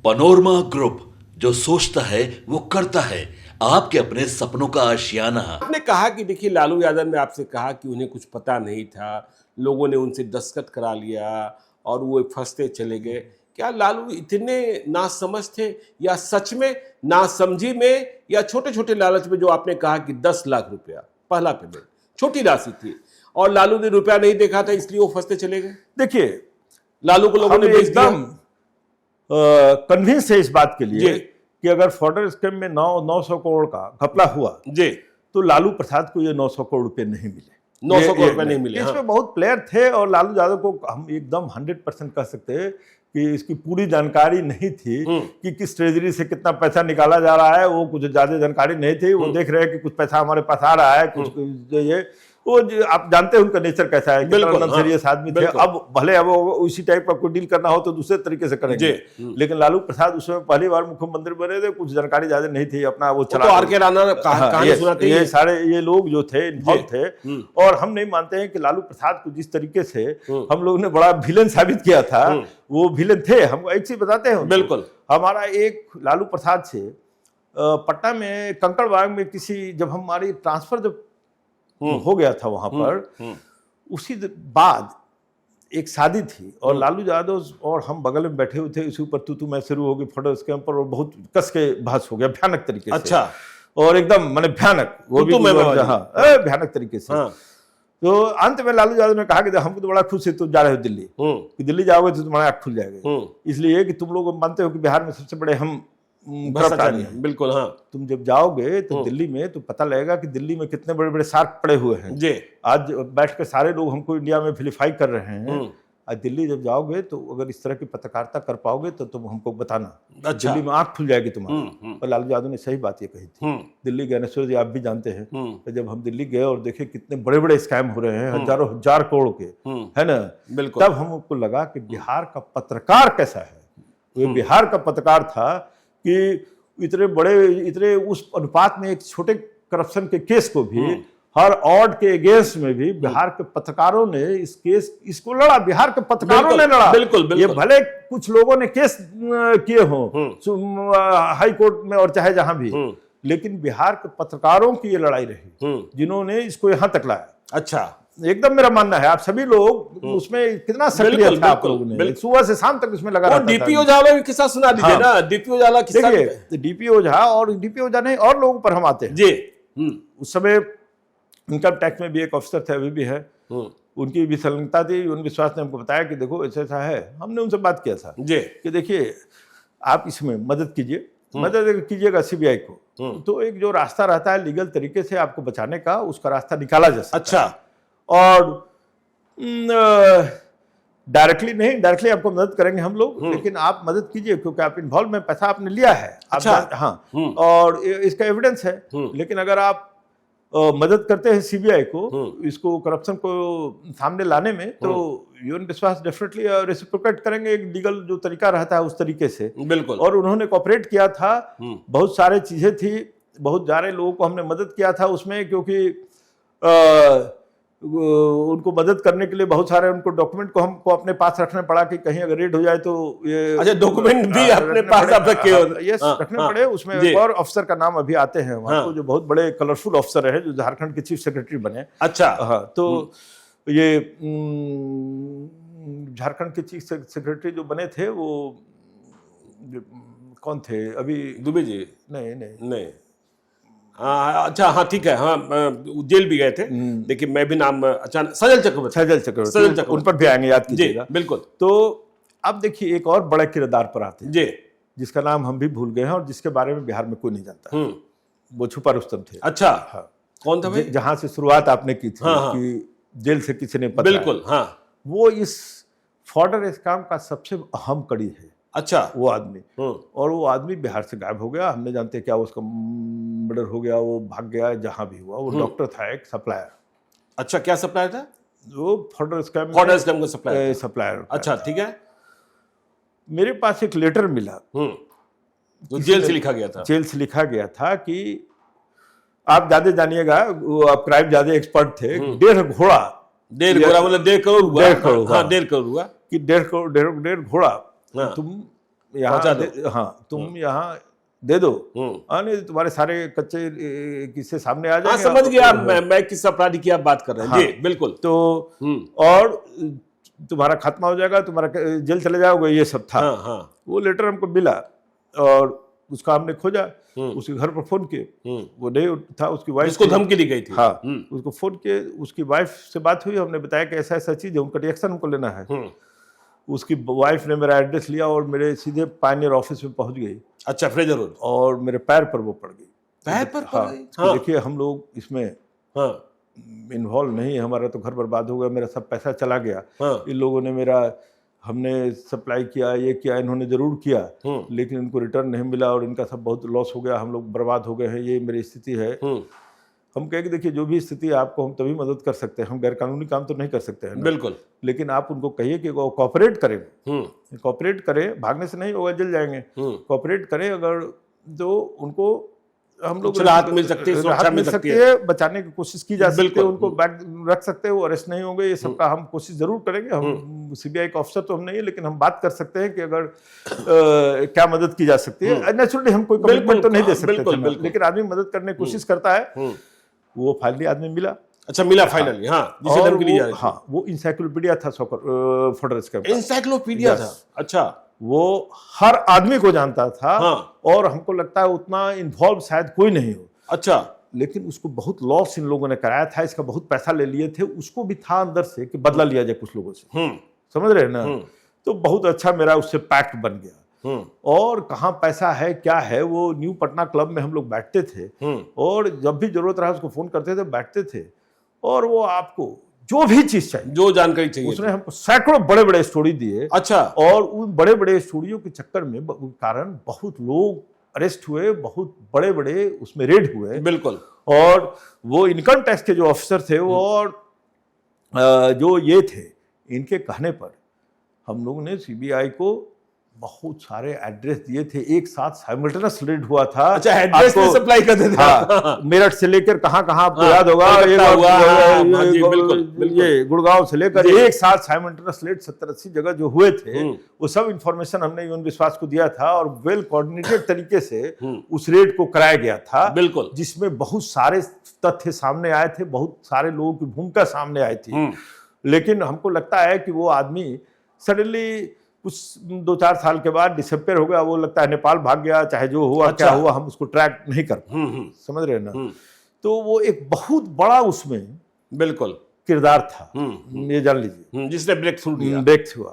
Panorama group, जो सोचता है वो करता है। आपके अपने सपनों का आशियाना। आपने कहा कि देखिए लालू यादव ने आपसे कहा कि उन्हें कुछ पता नहीं था, लोगों ने उनसे दस्तखत करा लिया और वो फंसते चले गए। क्या लालू इतने नासमझ थे, या सच में नासमझी में, या छोटे छोटे लालच में? जो आपने कहा कि 10 लाख रुपया पहला पेमेंट छोटी राशि थी और लालू ने रुपया नहीं देखा था, इसलिए वो फंसते चले गए। देखिए, लालू को लोगों ने बेच दिया। एकदम कन्विंस है इस बात के लिए कि अगर फॉर्डर स्कीम में 900 करोड़ का घपला हुआ जी, तो लालू प्रसाद को ये 900 करोड़ रुपए नहीं मिले। 900 करोड़ रुपए नहीं मिले। इसमें बहुत प्लेयर थे और लालू यादव को हम एकदम 100% कह सकते हैं कि इसकी पूरी जानकारी नहीं थी कि किस ट्रेजरी से कितना पैसा निकाला जा रहा है। वो कुछ ज्यादा जानकारी नहीं थी। वो देख रहे हैं कि कुछ पैसा हमारे पास आ रहा है, कुछ ये वो आप जानते हैं उनका नेचर कैसा है, कितना सीरियस आदमी थे। अब भले अब उसी टाइप का कोई डील करना हो तो दूसरे तरीके से करेंगे, लेकिन लालू प्रसाद उसमें पहली बार मुख्यमंत्री बने थे, कुछ जानकारी ज्यादा नहीं थी, अपना वो चला। तो आर.के. राणा कहानी सुनाते ये सारे ये लोग जो थे इन्वॉल्व थे। और हम नहीं मानते हैं कि लालू प्रसाद को जिस तरीके से हम लोग ने बड़ा विलन साबित किया था, वो विलन थे। हम एक चीज बताते हैं, बिल्कुल हमारा एक लालू प्रसाद से पटना में कंकड़बाग में किसी, जब हमारी ट्रांसफर जब हो गया था वहां पर, उसी बाद एक शादी थी और लालू यादव और हम बगल में बैठे हुए थे। इसी ऊपर तू मैं शुरू हो गई फोटो स्कैम पर और बहुत कस के बहस हो गया भयानक तरीके से। अच्छा, और एकदम माने भयानक, वो भी भयानक तरीके से। तो अंत में लालू यादव ने कहा कि हमको तो बड़ा खुश है तुम जा रहे हो दिल्ली, कि दिल्ली जाओगे तो तुम्हारा आँख खुल जाएगा, इसलिए कि तुम लोग मानते हो कि बिहार में सबसे बड़े हम भ्रष्टाचारी हैं। बिल्कुल, हाँ। तुम जब जाओगे तो दिल्ली में तो पता लगेगा कि दिल्ली में कितने बड़े बड़े शार्क पड़े हुए हैं जी। आज बैठ कर सारे लोग हमको इंडिया में विलिफाई कर रहे हैं। आज दिल्ली जब जाओगे तो अगर इस तरह की पत्रकारिता कर पाओगे तो तुम हमको बताना। अच्छा। दिल्ली में आंख खुल जाएगी तुम्हारी। और लालू यादव ने सही बात ये कही थी। दिल्ली ज्ञानेश्वर जी आप भी जानते हैं, तो जब हम दिल्ली गए और देखे कितने बड़े बड़े स्कैम हो रहे हैं, हजारों हजार करोड़ के, है ना, बिल्कुल, तब हमको लगा कि बिहार का पत्रकार कैसा है। वो बिहार का पत्रकार था कि इतने उस अनुपात में एक छोटे करप्शन के केस को भी हर ऑड के अगेंस्ट में भी बिहार के पत्रकारों ने इसको लड़ा। बिहार के पत्रकारों ने लड़ा। बिल्कुल। ये भले कुछ लोगों ने केस किए हों हाई कोर्ट में और चाहे जहां भी, लेकिन बिहार के पत्रकारों की ये लड़ाई रही जिन्होंने इसको यहां तक लाया। अच्छा, एकदम मेरा मानना है। आप सभी लोग उसमें कितना सक्रिय थे, आप लोगों ने सुबह से शाम तक उसमें लगा रहता था। डीपी ओझा का किस्सा सुना दीजिए ना। डीपी ओझा का किस्सा। देखिए, डीपी ओझा और डीपी ओझा नहीं और लोगों पर हम आते हैं जी। उस समय इनकम टैक्स में भी एक ऑफिसर थे, अभी भी है, उनकी भी संलग्नता थी। उन विश्वास ने हमको बताया कि देखो ऐसा ऐसा है। हमने उनसे बात किया था जी कि देखिए आप इसमें मदद कीजिएगा सीबीआई को, तो एक जो रास्ता रहता है लीगल तरीके से आपको बचाने का, उसका रास्ता निकाला जा सकता है। अच्छा, और डायरेक्टली नहीं, डायरेक्टली आपको मदद करेंगे हम लोग, लेकिन आप मदद कीजिए क्योंकि आप इन्वॉल्व में पैसा आपने लिया है। अच्छा, हाँ, और इसका एविडेंस है। लेकिन अगर आप मदद करते हैं सीबीआई को इसको करप्शन को सामने लाने में, तो यून विश्वास डेफिनेटली रेसिप्रोकेट करेंगे एक लीगल जो तरीका रहता है उस तरीके से। बिल्कुल। और उन्होंने कोऑपरेट किया था। बहुत सारे चीजें थी, बहुत सारे लोगों को हमने मदद किया था उसमें, क्योंकि उनको मदद करने के लिए बहुत सारे उनको डॉक्यूमेंट को हमको अपने पास रखना पड़ा कि कहीं अगर रेड हो जाए तो ये। अच्छा, डॉक्यूमेंट भी अपने पास आप रखे हो? यस, रखने पड़े। उसमें एक और अफसर का नाम अभी आते हैं वहां को, जो बहुत बड़े कलरफुल अफसर है, जो झारखंड के चीफ सेक्रेटरी बने। अच्छा, हाँ, तो ये झारखंड के चीफ सेक्रेटरी जो बने थे वो कौन थे अभी? दुबे जी? नहीं। अच्छा, हाँ, ठीक है। हाँ, जेल भी गए थे, लेकिन मैं भी नाम अचानक। सजल चक्रवर्ती, उन पर भी आएंगे, याद कीजिएगा। बिल्कुल। तो अब देखिए एक और बड़े किरदार पर आते हैं जी, जिसका नाम हम भी भूल गए हैं और जिसके बारे में बिहार में कोई नहीं जानता। वो छुपा रुस्तम थे। अच्छा, हाँ। कौन था भाई? जहां से शुरुआत आपने की थी कि जेल से किसी ने पता। बिल्कुल, हाँ। वो इस फॉर्डर स्कैम का सबसे अहम कड़ी है। अच्छा, वो आदमी, और वो आदमी बिहार से गायब हो गया। हमने जानते क्या उसका मर्डर हो गया, वो भाग गया जहां भी हुआ। वो डॉक्टर था, एक सप्लायर। अच्छा, क्या सप्लायर था? वो फॉर्डर स्कैम का सप्लायर। अच्छा, ठीक है। मेरे पास एक लेटर मिला, तो जेल से लिखा गया था। जेल से लिखा गया था कि आप ज्यादा जानिएगा, आप क्राइम ज्यादा एक्सपर्ट थे। 1.5 घोड़ा, 1.5 घोड़ा मतलब 1.5 करोड़ हुआ। 1.5 करोड़, हाँ, 1.5 करोड़ हुआ कि 1.5 घोड़ा तुम यहाँ पहुंचा दो। हाँ तुम यहाँ दे दो, नहीं तुम्हारे सारे कच्चे किस्से सामने आ जाएंगे। समझ गया मैं किस अपराधी की आप बात कर रहे हैं। जी बिल्कुल। तो और तुम्हारा खात्मा हो जाएगा, तुम्हारा जेल चले जाओगे, ये सब था। वो लेटर हमको मिला और उसका हमने खोजा, उसके घर पर फोन किए, वो नहीं था, उसकी वाइफ उसको धमकी दी गई थी। हाँ उसको फोन किए, उसकी वाइफ से बात हुई, हमने बताया कि ऐसा ऐसा चीज है, उनका रिएक्शन हमको लेना है। उसकी वाइफ ने मेरा एड्रेस लिया और मेरे सीधे पायनियर ऑफिस में पहुंच गई। अच्छा, फ्रेजर रोड। और मेरे पैर पर वो पड़ गई। पैर पर पड़ गई? हाँ। देखिए हम लोग इसमें इन्वॉल्व नहीं है, हमारा तो घर बर्बाद हो गया, मेरा सब पैसा चला गया। इन लोगों ने हमने सप्लाई किया, ये किया, इन्होंने जरूर किया, लेकिन इनको रिटर्न नहीं मिला और इनका सब बहुत लॉस हो गया, हम लोग बर्बाद हो गए हैं, ये मेरी स्थिति है। हम कहें कि देखिए जो भी स्थिति है आपको हम तभी मदद कर सकते हैं, हम गैर कानूनी काम तो नहीं कर सकते हैं। बिल्कुल। लेकिन आप उनको कहिए कि वो कॉपरेट करें, कॉपरेट करें, भागने से नहीं होगा, जल जाएंगे। कॉपरेट करें अगर तो उनको हम लोग राहत मिल सकती है, सुरक्षा मिल सकती है, बचाने की कोशिश की जा सकती है, उनको बैग रख सकते हैं, वो अरेस्ट नहीं होंगे, ये सबका हम कोशिश जरूर करेंगे। हम सीबीआई का अफसर तो हम नहीं है, लेकिन हम बात कर सकते हैं कि अगर क्या मदद की जा सकती है। नेचुरली हम कोई कमिटमेंट तो नहीं दे सकते, लेकिन आदमी मदद करने की कोशिश करता है। वो फाइनली आदमी मिला। अच्छा, मिला फाइनली। हाँ, जिसे धमकी दी जा रही थी। हाँ, वो इंसाइक्लोपीडिया था फोर्ट्रेस का। इंसाइक्लोपीडिया था? अच्छा। वो हर आदमी को जानता था। और हमको लगता है उतना इन्वॉल्व शायद कोई नहीं हो। अच्छा। लेकिन उसको बहुत लॉस इन लोगों ने कराया था, इसका बहुत पैसा ले लिए थे, उसको भी था अंदर से कि बदला लिया जाए कुछ लोगों से। समझ रहे हैं ना? तो बहुत अच्छा मेरा उससे पैक्ट बन गया। और कहाँ पैसा है क्या है, वो न्यू पटना क्लब में हम लोग बैठते थे और जब भी जरूरत रहा उसको फोन करते थे, बैठते थे, और वो आपको जो भी चीज चाहिए, जो जानकारी चाहिए, उसने हमको सैकड़ों बड़े बड़े स्टोरी दिए। अच्छा। और उन बड़े बड़े स्टोरियों के चक्कर में कारण बहुत लोग अरेस्ट हुए, बहुत बड़े बड़े उसमें रेड हुए। बिल्कुल। और वो इनकम टैक्स के जो ऑफिसर थे और जो ये थे, इनके कहने पर हम लोगों ने सीबीआई को बहुत सारे एड्रेस दिए थे, एक साथ साइमल्टेनियस रेड हुआ था। अच्छा, एड्रेस में सप्लाई करते थे। हाँ, मेरठ से लेकर कहाँ आपको याद होगा, ये गुड़गांव से लेकर एक साथ साइमल्टेनियस रेड 70-80 जगह जो हुए थे, वो सब इंफॉर्मेशन हमने यून विश्वास को दिया था और वेल कोऑर्डिनेटेड तरीके से उस रेड को कराया गया था। बिल्कुल। जिसमें बहुत सारे तथ्य सामने आए थे, बहुत सारे लोगों की भूमिका सामने आई थी। लेकिन हमको लगता है कि वो आदमी सडनली कुछ 2-4 साल के बाद डिसअपियर हो गया। वो लगता है नेपाल भाग गया, चाहे जो हुआ। अच्छा। क्या हुआ हम उसको ट्रैक नहीं कर पाए। समझ रहे हैं ना? तो वो एक बहुत बड़ा उसमें बिल्कुल किरदार था, ये जान लीजिए, जिसने ब्रेक थ्रू दिया। ब्रेक हुआ।